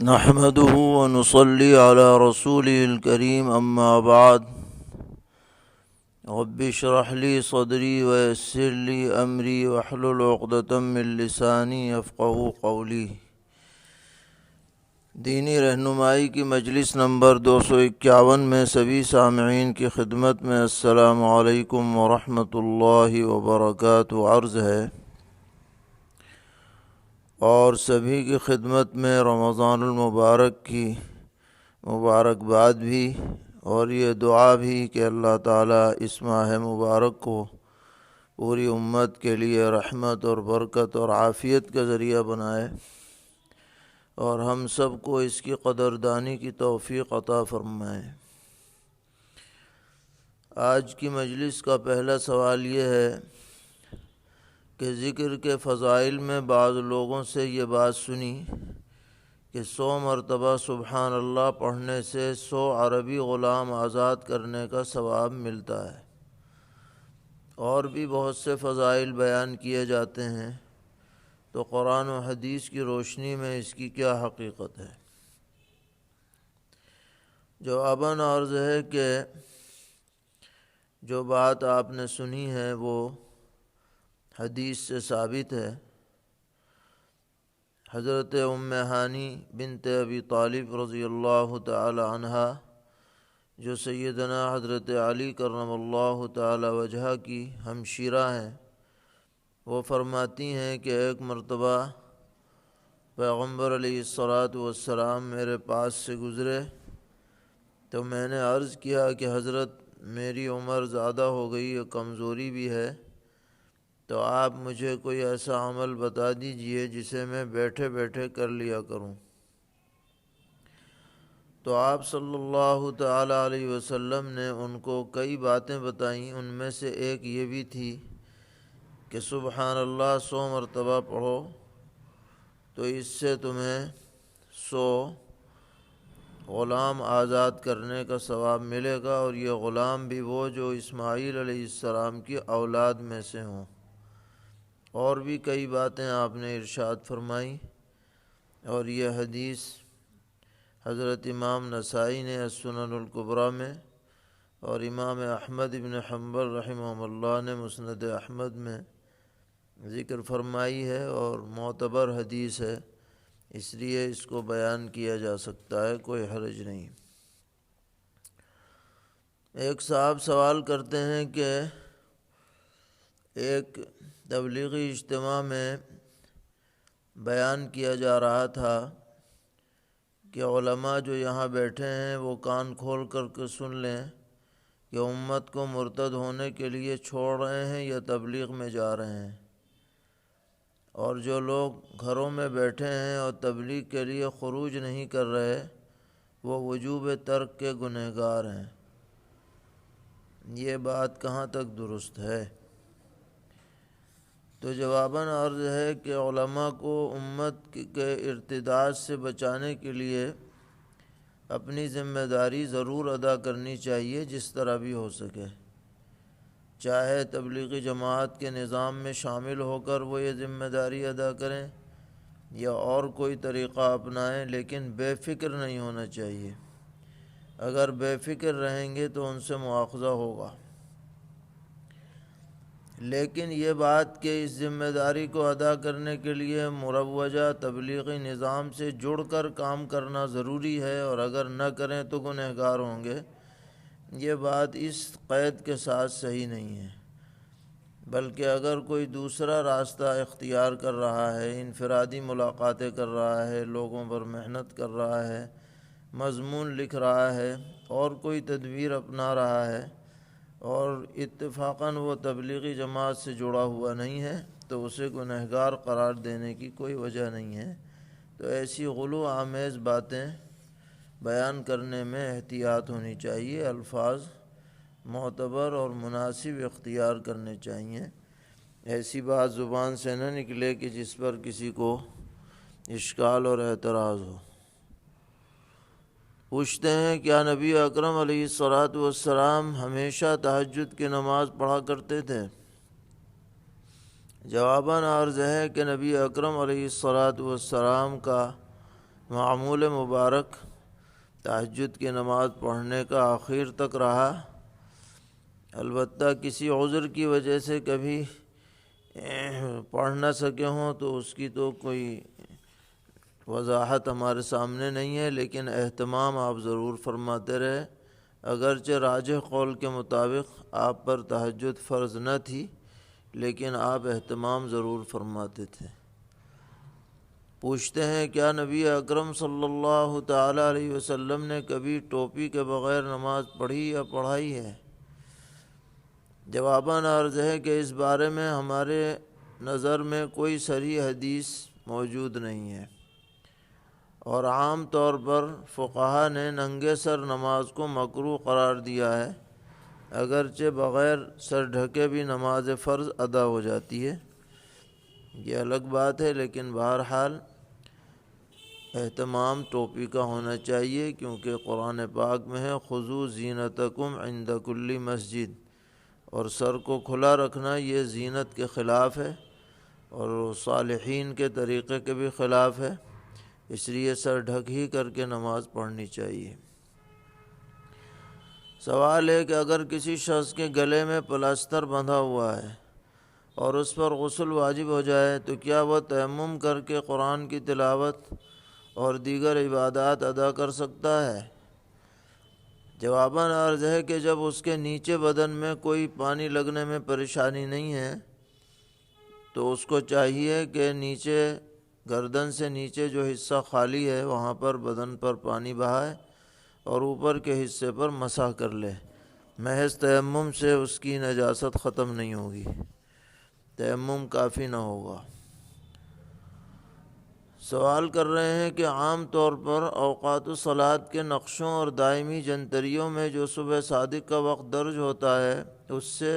نحمده ونصلي على رسوله الكريم أما بعد رب اشرح لي صدري ويسر لي أمري واحلل عقدة من لساني يفقهوا قولي۔ دینی رہنمائی کی مجلس نمبر 251 میں سبھی سامعین کی خدمت میں السلام علیکم ورحمۃ اللہ وبرکاتہ عرض ہے، اور سبھی کی خدمت میں رمضان المبارک کی مبارکباد بھی، اور یہ دعا بھی کہ اللہ تعالیٰ اس ماہ مبارک کو پوری امت کے لیے رحمت اور برکت اور عافیت کا ذریعہ بنائے، اور ہم سب کو اس کی قدردانی کی توفیق عطا فرمائے۔ آج کی مجلس کا پہلا سوال یہ ہے کہ ذکر کے فضائل میں بعض لوگوں سے یہ بات سنی کہ 100 مرتبہ سبحان اللہ پڑھنے سے 100 عربی غلام آزاد کرنے کا ثواب ملتا ہے، اور بھی بہت سے فضائل بیان کیے جاتے ہیں، تو قرآن و حدیث کی روشنی میں اس کی کیا حقیقت ہے؟ جواباً عرض ہے کہ جو بات آپ نے سنی ہے وہ حدیث سے ثابت ہے۔ حضرت ام ہانی بنت ابی طالب رضی اللہ تعالی عنہا، جو سیدنا حضرت علی کرم اللہ تعالی وجہہ کی ہمشیرہ ہیں، وہ فرماتی ہیں کہ ایک مرتبہ پیغمبر علیہ الصلاۃ والسلام میرے پاس سے گزرے تو میں نے عرض کیا کہ حضرت میری عمر زیادہ ہو گئی اور کمزوری بھی ہے، تو آپ مجھے کوئی ایسا عمل بتا دیجئے جسے میں بیٹھے بیٹھے کر لیا کروں۔ تو آپ صلی اللہ تعالی علیہ وسلم نے ان کو کئی باتیں بتائیں، ان میں سے ایک یہ بھی تھی کہ سبحان اللہ 100 مرتبہ پڑھو تو اس سے تمہیں 100 غلام آزاد کرنے کا ثواب ملے گا، اور یہ غلام بھی وہ جو اسماعیل علیہ السلام کی اولاد میں سے ہوں۔ اور بھی کئی باتیں آپ نے ارشاد فرمائیں، اور یہ حدیث حضرت امام نسائی نے السنن الکبریٰ میں، اور امام احمد بن حنبل رحمہ اللہ نے مسند احمد میں ذکر فرمائی ہے، اور معتبر حدیث ہے، اس لیے اس کو بیان کیا جا سکتا ہے، کوئی حرج نہیں۔ ایک صاحب سوال کرتے ہیں کہ ایک تبلیغی اجتماع میں بیان کیا جا رہا تھا کہ علماء جو یہاں بیٹھے ہیں وہ کان کھول کر کے سن لیں کہ امت کو مرتد ہونے کے لیے چھوڑ رہے ہیں یا تبلیغ میں جا رہے ہیں، اور جو لوگ گھروں میں بیٹھے ہیں اور تبلیغ کے لیے خروج نہیں کر رہے وہ وجوب ترک کے گنہگار ہیں۔ یہ بات کہاں تک درست ہے؟ تو جواباً عرض ہے کہ علماء کو امت کے ارتداد سے بچانے کے لیے اپنی ذمہ داری ضرور ادا کرنی چاہیے، جس طرح بھی ہو سکے، چاہے تبلیغی جماعت کے نظام میں شامل ہو کر وہ یہ ذمہ داری ادا کریں یا اور کوئی طریقہ اپنائیں، لیکن بے فکر نہیں ہونا چاہیے۔ اگر بے فکر رہیں گے تو ان سے مواخذہ ہوگا، لیکن یہ بات کہ اس ذمہ داری کو ادا کرنے کے لیے مروجہ تبلیغی نظام سے جڑ کر کام کرنا ضروری ہے، اور اگر نہ کریں تو گنہگار ہوں گے، یہ بات اس قید کے ساتھ صحیح نہیں ہے۔ بلکہ اگر کوئی دوسرا راستہ اختیار کر رہا ہے، انفرادی ملاقاتیں کر رہا ہے، لوگوں پر محنت کر رہا ہے، مضمون لکھ رہا ہے، اور کوئی تدبیر اپنا رہا ہے، اور اتفاقاً وہ تبلیغی جماعت سے جڑا ہوا نہیں ہے، تو اسے گنہگار قرار دینے کی کوئی وجہ نہیں ہے۔ تو ایسی غلو آمیز باتیں بیان کرنے میں احتیاط ہونی چاہیے، الفاظ معتبر اور مناسب اختیار کرنے چاہیے، ایسی بات زبان سے نہ نکلے کہ جس پر کسی کو اشکال اور اعتراض ہو۔ پوچھتے ہیں کیا نبی اکرم علیہ الصلاۃ والسلام ہمیشہ تہجد کی نماز پڑھا کرتے تھے؟ جواباً عرض ہے کہ نبی اکرم علیہ الصلاۃ والسلام کا معمول مبارک تہجد کی نماز پڑھنے کا آخر تک رہا، البتہ کسی عذر کی وجہ سے کبھی پڑھ نہ سکے ہوں تو اس کی تو کوئی وضاحت ہمارے سامنے نہیں ہے، لیکن اہتمام آپ ضرور فرماتے رہے۔ اگرچہ راجح قول کے مطابق آپ پر تہجد فرض نہ تھی، لیکن آپ اہتمام ضرور فرماتے تھے۔ پوچھتے ہیں کیا نبی اکرم صلی اللہ تعالیٰ علیہ وسلم نے کبھی ٹوپی کے بغیر نماز پڑھی یا پڑھائی ہے؟ جواباً عرض ہے کہ اس بارے میں ہمارے نظر میں کوئی صریح حدیث موجود نہیں ہے، اور عام طور پر فقہا نے ننگے سر نماز کو مکروہ قرار دیا ہے، اگرچہ بغیر سر ڈھکے بھی نماز فرض ادا ہو جاتی ہے، یہ الگ بات ہے، لیکن بہرحال اہتمام ٹوپی کا ہونا چاہیے، کیونکہ قرآن پاک میں ہے خذوا زینتکم عند کل مسجد، اور سر کو کھلا رکھنا یہ زینت کے خلاف ہے اور صالحین کے طریقے کے بھی خلاف ہے، اس لیے سر ڈھک ہی کر کے نماز پڑھنی چاہیے۔ سوال ہے کہ اگر کسی شخص کے گلے میں پلاسٹر بندھا ہوا ہے اور اس پر غسل واجب ہو جائے تو کیا وہ تیمم کر کے قرآن کی تلاوت اور دیگر عبادات ادا کر سکتا ہے؟ جواباً عرض ہے کہ جب اس کے نیچے بدن میں کوئی پانی لگنے میں پریشانی نہیں ہے تو اس کو چاہیے کہ نیچے گردن سے نیچے جو حصہ خالی ہے وہاں پر بدن پر پانی بہائے اور اوپر کے حصے پر مسح کر لے۔ محض تیمم سے اس کی نجاست ختم نہیں ہوگی، تیمم کافی نہ ہوگا۔ سوال کر رہے ہیں کہ عام طور پر اوقات الصلاۃ کے نقشوں اور دائمی جنتریوں میں جو صبح صادق کا وقت درج ہوتا ہے اس سے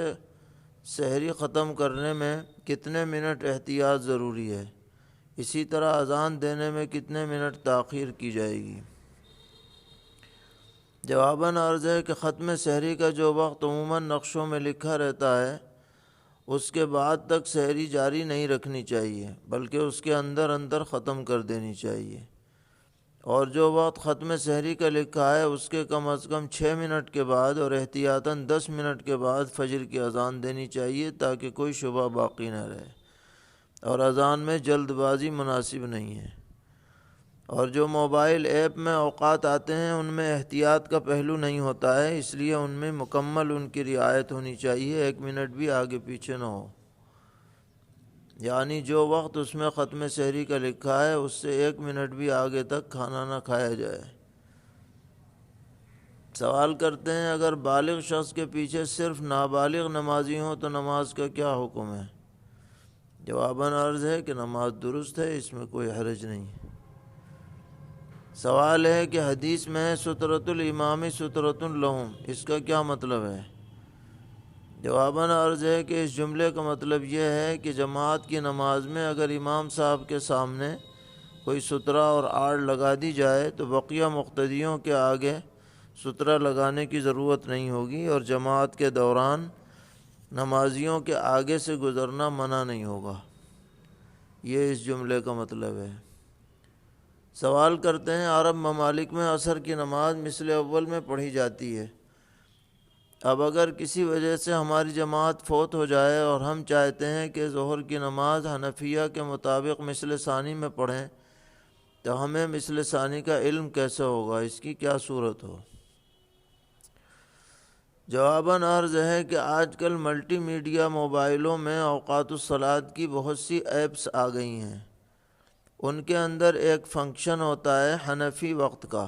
سحری ختم کرنے میں کتنے منٹ احتیاط ضروری ہے؟ اسی طرح اذان دینے میں کتنے منٹ تاخیر کی جائے گی؟ جواباً عرض ہے کہ ختم سحری کا جو وقت عموماً نقشوں میں لکھا رہتا ہے اس کے بعد تک سحری جاری نہیں رکھنی چاہیے، بلکہ اس کے اندر اندر ختم کر دینی چاہیے، اور جو وقت ختم سحری کا لکھا ہے اس کے کم از کم 6 منٹ کے بعد اور احتیاطاً 10 منٹ کے بعد فجر کی اذان دینی چاہیے تاکہ کوئی شبہ باقی نہ رہے، اور اذان میں جلد بازی مناسب نہیں ہے۔ اور جو موبائل ایپ میں اوقات آتے ہیں ان میں احتیاط کا پہلو نہیں ہوتا ہے، اس لیے ان میں مکمل ان کی رعایت ہونی چاہیے، 1 منٹ بھی آگے پیچھے نہ ہو، یعنی جو وقت اس میں ختم سحری کا لکھا ہے اس سے 1 منٹ بھی آگے تک کھانا نہ کھایا جائے۔ سوال کرتے ہیں اگر بالغ شخص کے پیچھے صرف نابالغ نمازی ہوں تو نماز کا کیا حکم ہے؟ جواباً عرض ہے کہ نماز درست ہے، اس میں کوئی حرج نہیں۔ سوال ہے کہ حدیث میں ہے سترۃ الامام سترۃ لہم، اس کا کیا مطلب ہے؟ جواباً عرض ہے کہ اس جملے کا مطلب یہ ہے کہ جماعت کی نماز میں اگر امام صاحب کے سامنے کوئی سترہ اور آڑ لگا دی جائے تو بقیہ مقتدیوں کے آگے سترہ لگانے کی ضرورت نہیں ہوگی، اور جماعت کے دوران نمازیوں کے آگے سے گزرنا منع نہیں ہوگا، یہ اس جملے کا مطلب ہے۔ سوال کرتے ہیں عرب ممالک میں عصر کی نماز مثل اول میں پڑھی جاتی ہے، اب اگر کسی وجہ سے ہماری جماعت فوت ہو جائے اور ہم چاہتے ہیں کہ ظہر کی نماز حنفیہ کے مطابق مثل ثانی میں پڑھیں تو ہمیں مثل ثانی کا علم کیسے ہوگا؟ اس کی کیا صورت ہو؟ جواباً عرض ہے کہ آج کل ملٹی میڈیا موبائلوں میں اوقات الصلاۃ کی بہت سی ایپس آ گئی ہیں، ان کے اندر ایک فنکشن ہوتا ہے حنفی وقت کا،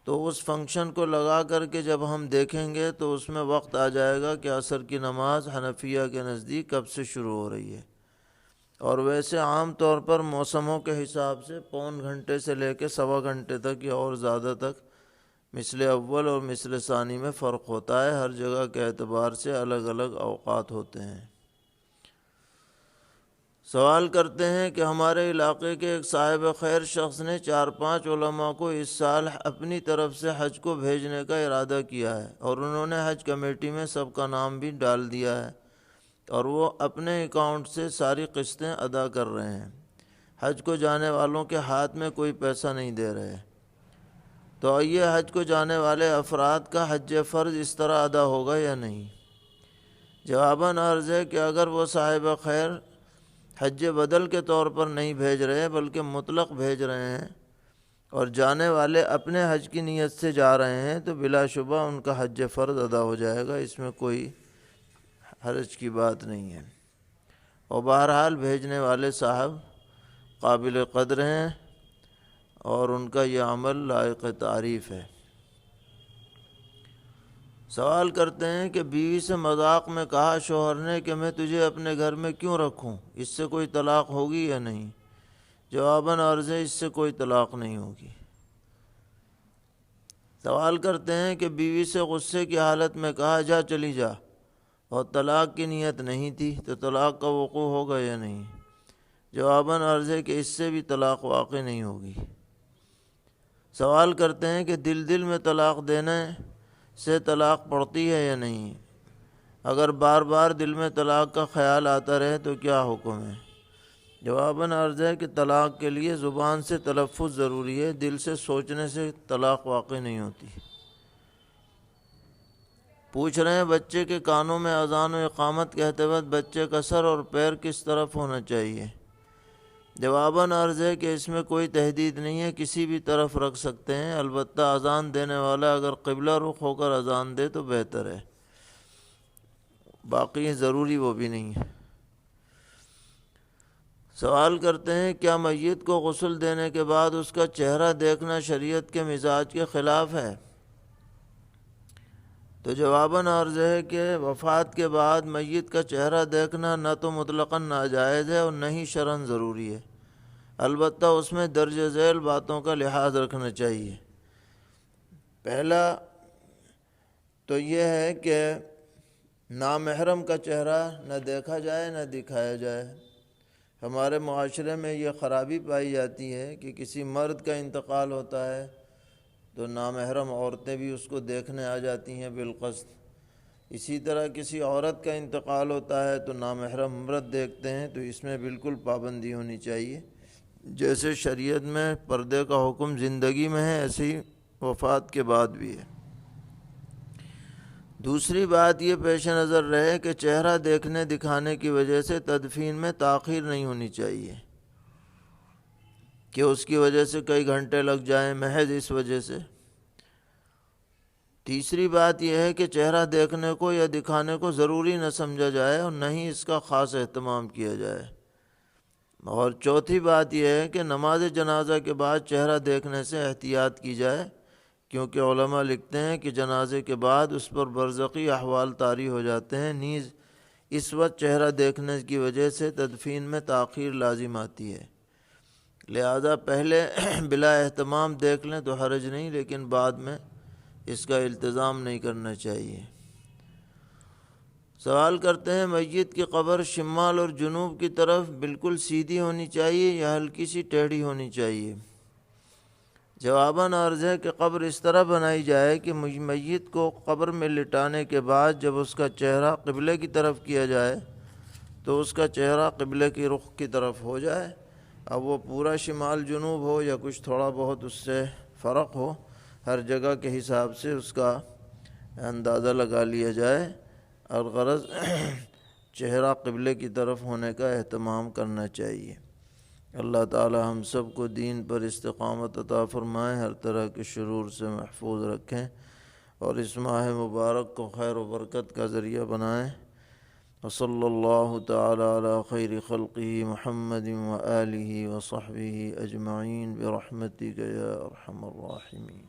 تو اس فنکشن کو لگا کر کے جب ہم دیکھیں گے تو اس میں وقت آ جائے گا کہ عصر کی نماز حنفیہ کے نزدیک کب سے شروع ہو رہی ہے، اور ویسے عام طور پر موسموں کے حساب سے پون گھنٹے سے لے کے سوا گھنٹے تک یا اور زیادہ تک مثل اول اور مثل ثانی میں فرق ہوتا ہے، ہر جگہ کے اعتبار سے الگ الگ اوقات ہوتے ہیں۔ سوال کرتے ہیں کہ ہمارے علاقے کے ایک صاحب خیر شخص نے 4-5 علماء کو اس سال اپنی طرف سے حج کو بھیجنے کا ارادہ کیا ہے، اور انہوں نے حج کمیٹی میں سب کا نام بھی ڈال دیا ہے، اور وہ اپنے اکاؤنٹ سے ساری قسطیں ادا کر رہے ہیں۔ حج کو جانے والوں کے ہاتھ میں کوئی پیسہ نہیں دے رہے، تو آئیے حج کو جانے والے افراد کا حج فرض اس طرح ادا ہوگا یا نہیں؟ جواباً عرض ہے کہ اگر وہ صاحب خیر حج بدل کے طور پر نہیں بھیج رہے بلکہ مطلق بھیج رہے ہیں اور جانے والے اپنے حج کی نیت سے جا رہے ہیں تو بلا شبہ ان کا حج فرض ادا ہو جائے گا، اس میں کوئی حرج کی بات نہیں ہے۔ اور بہرحال بھیجنے والے صاحب قابل قدر ہیں اور ان کا یہ عمل لائق تعریف ہے۔ سوال کرتے ہیں کہ بیوی سے مذاق میں کہا شوہر نے کہ میں تجھے اپنے گھر میں کیوں رکھوں، اس سے کوئی طلاق ہوگی یا نہیں؟ جواباً عرض ہے اس سے کوئی طلاق نہیں ہوگی۔ سوال کرتے ہیں کہ بیوی سے غصے کی حالت میں کہا جا چلی جا، اور طلاق کی نیت نہیں تھی تو طلاق کا وقوع ہوگا یا نہیں؟ جواباً عرض ہے کہ اس سے بھی طلاق واقع نہیں ہوگی۔ سوال کرتے ہیں کہ دل میں طلاق دینے سے طلاق پڑتی ہے یا نہیں؟ اگر بار بار دل میں طلاق کا خیال آتا رہے تو کیا حکم ہے؟ جواباً عرض ہے کہ طلاق کے لیے زبان سے تلفظ ضروری ہے، دل سے سوچنے سے طلاق واقع نہیں ہوتی۔ پوچھ رہے ہیں بچے کے کانوں میں اذان و اقامت کہتے وقت بچے کا سر اور پیر کس طرف ہونا چاہیے؟ جواباً عرض ہے کہ اس میں کوئی تحدید نہیں ہے، کسی بھی طرف رکھ سکتے ہیں، البتہ اذان دینے والا اگر قبلہ رخ ہو کر اذان دے تو بہتر ہے، باقی ضروری وہ بھی نہیں ہے۔ سوال کرتے ہیں کیا میت کو غسل دینے کے بعد اس کا چہرہ دیکھنا شریعت کے مزاج کے خلاف ہے؟ تو جواباً عرض ہے کہ وفات کے بعد میت کا چہرہ دیکھنا نہ تو مطلقاً ناجائز ہے اور نہ ہی شرعاً ضروری ہے، البتہ اس میں درج ذیل باتوں کا لحاظ رکھنا چاہیے۔ پہلا تو یہ ہے کہ نامحرم کا چہرہ نہ دیکھا جائے نہ دکھایا جائے۔ ہمارے معاشرے میں یہ خرابی پائی جاتی ہے کہ کسی مرد کا انتقال ہوتا ہے تو نامحرم عورتیں بھی اس کو دیکھنے آ جاتی ہیں بالقصد، اسی طرح کسی عورت کا انتقال ہوتا ہے تو نامحرم مرد دیکھتے ہیں، تو اس میں بالکل پابندی ہونی چاہیے۔ جیسے شریعت میں پردے کا حکم زندگی میں ہے ایسے ہی وفات کے بعد بھی ہے۔ دوسری بات یہ پیش نظر رہے کہ چہرہ دیکھنے دکھانے کی وجہ سے تدفین میں تاخیر نہیں ہونی چاہیے کہ اس کی وجہ سے کئی گھنٹے لگ جائیں محض اس وجہ سے۔ تیسری بات یہ ہے کہ چہرہ دیکھنے کو یا دکھانے کو ضروری نہ سمجھا جائے اور نہ ہی اس کا خاص اہتمام کیا جائے۔ اور چوتھی بات یہ ہے کہ نماز جنازہ کے بعد چہرہ دیکھنے سے احتیاط کی جائے، کیونکہ علماء لکھتے ہیں کہ جنازے کے بعد اس پر برزخی احوال طاری ہو جاتے ہیں، نیز اس وقت چہرہ دیکھنے کی وجہ سے تدفین میں تاخیر لازم آتی ہے، لہذا پہلے بلا اہتمام دیکھ لیں تو حرج نہیں، لیکن بعد میں اس کا التزام نہیں کرنا چاہیے۔ سوال کرتے ہیں میت کی قبر شمال اور جنوب کی طرف بالکل سیدھی ہونی چاہیے یا ہلکی سی ٹیڑھی ہونی چاہیے؟ جواباً عرض ہے کہ قبر اس طرح بنائی جائے کہ میت کو قبر میں لٹانے کے بعد جب اس کا چہرہ قبلے کی طرف کیا جائے تو اس کا چہرہ قبلے کی رخ کی طرف ہو جائے، اب وہ پورا شمال جنوب ہو یا کچھ تھوڑا بہت اس سے فرق ہو، ہر جگہ کے حساب سے اس کا اندازہ لگا لیا جائے، اور غرض چہرہ قبلے کی طرف ہونے کا اہتمام کرنا چاہیے۔ اللہ تعالی ہم سب کو دین پر استقامت عطا فرمائے، ہر طرح کے شرور سے محفوظ رکھیں اور اس ماہ مبارک کو خیر و برکت کا ذریعہ بنائیں۔ وصلی اللہ تعالی علی خیر خلقہ محمد وآلہ وصحبہ اجمعین برحمتک یا ارحم الراحمین۔